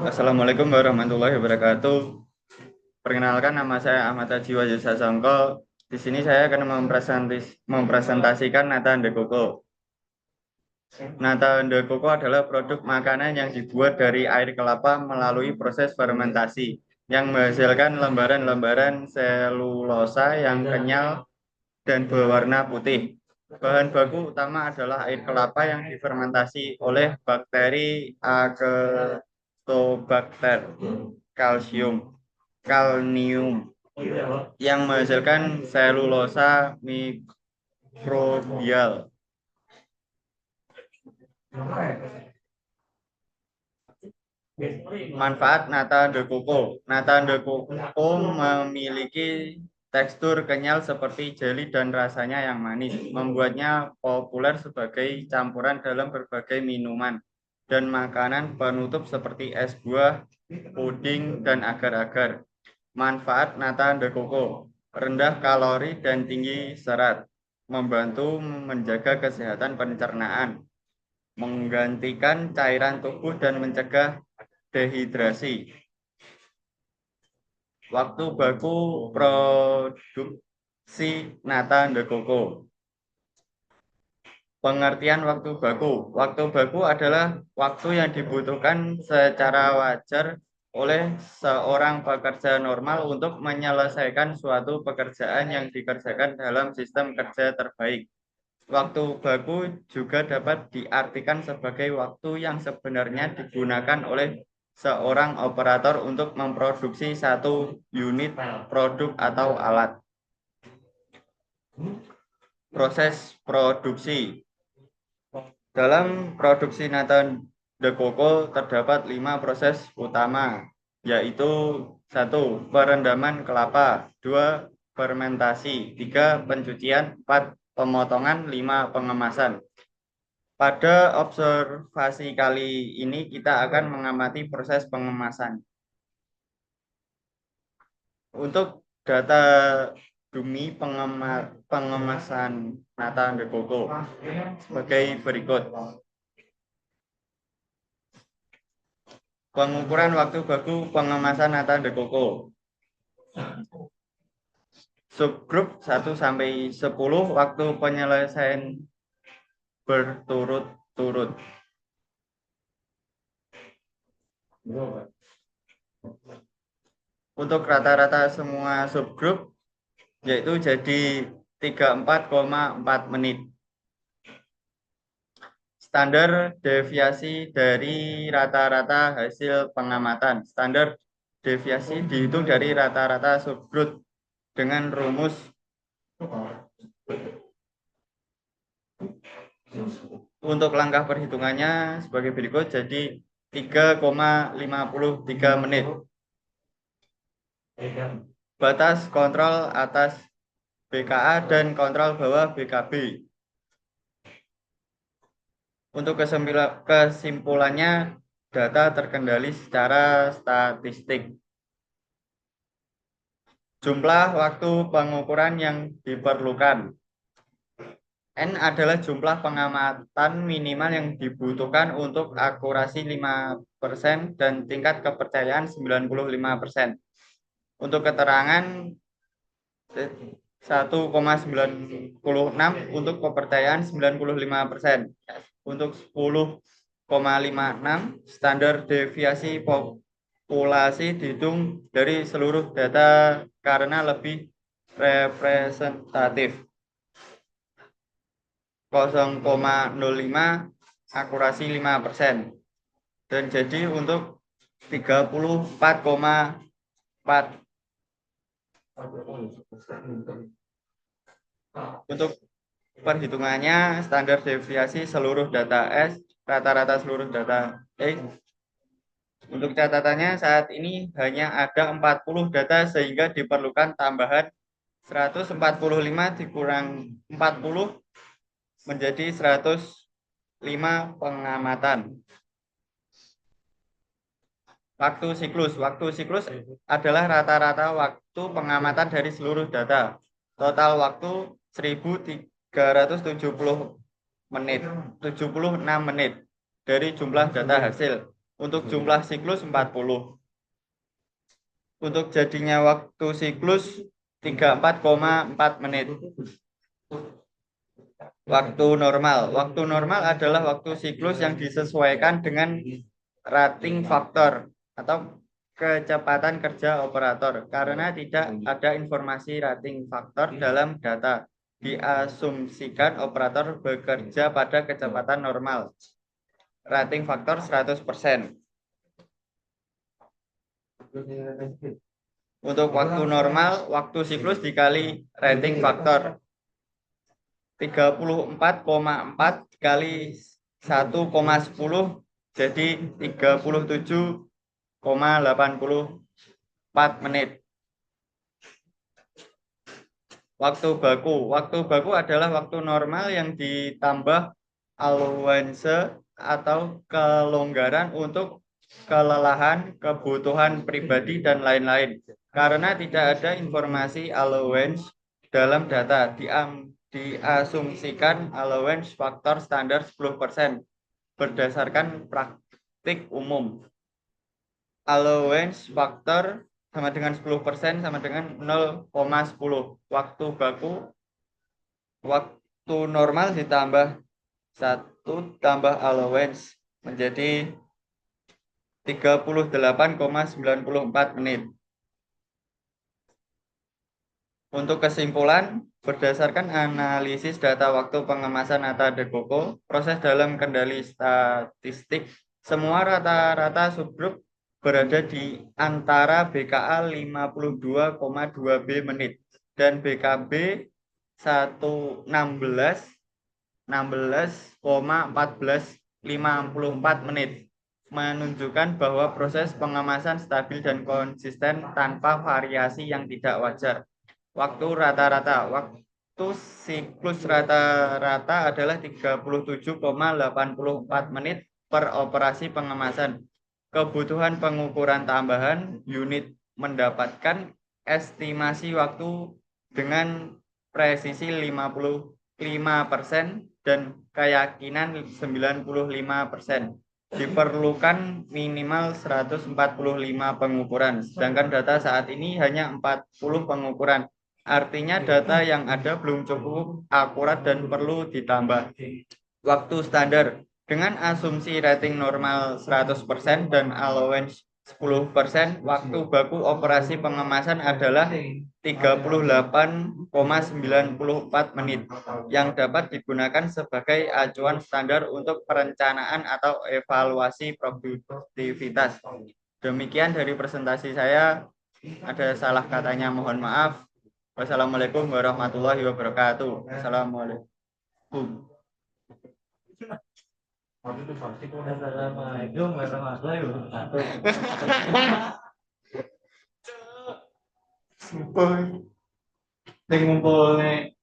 Assalamualaikum warahmatullahi wabarakatuh. Perkenalkan, nama saya Ahmad Haji Wahyu Sasongko. Di sini saya akan mempresentasikan nata de coco. Nata de coco adalah produk makanan yang dibuat dari air kelapa melalui proses fermentasi yang menghasilkan lembaran-lembaran selulosa yang kenyal dan berwarna putih. Bahan baku utama adalah air kelapa yang difermentasi oleh bakteri Acetobacter calnium yang menghasilkan selulosa mikrobial. Manfaat nata de coco. Nata de coco memiliki tekstur kenyal seperti jeli dan rasanya yang manis, membuatnya populer sebagai campuran dalam berbagai minuman dan makanan penutup seperti es buah, puding, dan agar-agar. Manfaat nata de coco: rendah kalori dan tinggi serat, membantu menjaga kesehatan pencernaan, menggantikan cairan tubuh dan mencegah dehidrasi. Waktu baku produksi nata de coco. Pengertian waktu baku. Waktu baku adalah waktu yang dibutuhkan secara wajar oleh seorang pekerja normal untuk menyelesaikan suatu pekerjaan yang dikerjakan dalam sistem kerja terbaik. Waktu baku juga dapat diartikan sebagai waktu yang sebenarnya digunakan oleh seorang operator untuk memproduksi satu unit produk atau alat. Proses produksi. Dalam produksi nata de coco terdapat 5 proses utama, yaitu 1. Perendaman kelapa, 2. Fermentasi, 3. Pencucian, 4. Pemotongan, 5. Pengemasan. Pada observasi kali ini kita akan mengamati proses pengemasan. Untuk data Dumi pengemasan nata de coco sebagai berikut. Pengukuran waktu baku pengemasan nata de coco. Subgrup 1 sampai 10 waktu penyelesaian berturut-turut. Untuk rata-rata semua subgrup yaitu jadi 34,4 menit. Standar deviasi dari rata-rata hasil pengamatan. Standar deviasi dihitung dari rata-rata subgrup dengan rumus untuk langkah perhitungannya sebagai berikut, jadi 3,53 menit. Batas kontrol atas BKA dan kontrol bawah BKB. Untuk kesimpulannya, data terkendali secara statistik. Jumlah waktu pengukuran yang diperlukan. N adalah jumlah pengamatan minimal yang dibutuhkan untuk akurasi 5% dan tingkat kepercayaan 95%. Untuk keterangan 1,96 untuk kepercayaan 95%. Untuk 10,56 standar deviasi populasi dihitung dari seluruh data karena lebih representatif. 0,05 akurasi 5%. Dan jadi untuk 34,4. Untuk perhitungannya, standar deviasi seluruh data S, rata-rata seluruh data X. Untuk catatannya, saat ini hanya ada 40 data sehingga diperlukan tambahan 145 dikurang 40 menjadi 105 pengamatan. Waktu siklus. Waktu siklus adalah rata-rata waktu pengamatan dari seluruh data. Total waktu 1.370 menit, 76 menit. dari jumlah data hasil. Untuk jumlah siklus 40. Untuk jadinya waktu siklus 34,4 menit. Waktu normal. Waktu normal adalah waktu siklus yang disesuaikan dengan rating faktor atau kecepatan kerja operator. Karena tidak ada informasi rating faktor dalam data, diasumsikan operator bekerja pada kecepatan normal. Rating faktor 100%. Untuk waktu normal, waktu siklus dikali rating faktor 34,4 kali 1,10 jadi 37,84 menit. Waktu baku. Waktu baku adalah waktu normal yang ditambah allowance atau kelonggaran untuk kelelahan, kebutuhan pribadi, dan lain-lain. Karena tidak ada informasi allowance dalam data, diasumsikan allowance faktor standar 10% berdasarkan praktik umum. Allowance faktor sama dengan 10% sama dengan 0,10. Waktu baku, waktu normal ditambah 1 tambah allowance menjadi 38,94 menit. Untuk kesimpulan, berdasarkan analisis data waktu pengemasan Nata de Coco, proses dalam kendali statistik, semua rata-rata subgrup berada di antara BKA 52,2 B menit dan BKB 16,1454 menit, menunjukkan bahwa proses pengemasan stabil dan konsisten tanpa variasi yang tidak wajar. Waktu rata-rata, waktu siklus rata-rata adalah 37,84 menit per operasi pengemasan. Kebutuhan pengukuran tambahan unit mendapatkan estimasi waktu dengan presisi 55% dan keyakinan 95%. Diperlukan minimal 145 pengukuran, sedangkan data saat ini hanya 40 pengukuran. Artinya data yang ada belum cukup akurat dan perlu ditambah. Waktu standar dengan asumsi rating normal 100% dan allowance 10%, waktu baku operasi pengemasan adalah 38,94 menit yang dapat digunakan sebagai acuan standar untuk perencanaan atau evaluasi produktivitas. Demikian dari presentasi saya. Ada salah katanya, mohon maaf. Wassalamualaikum warahmatullahi wabarakatuh. Assalamualaikum. Assalamualaikum warahmatullahi wabarakatuh. Sumpah. Ngumpul nih.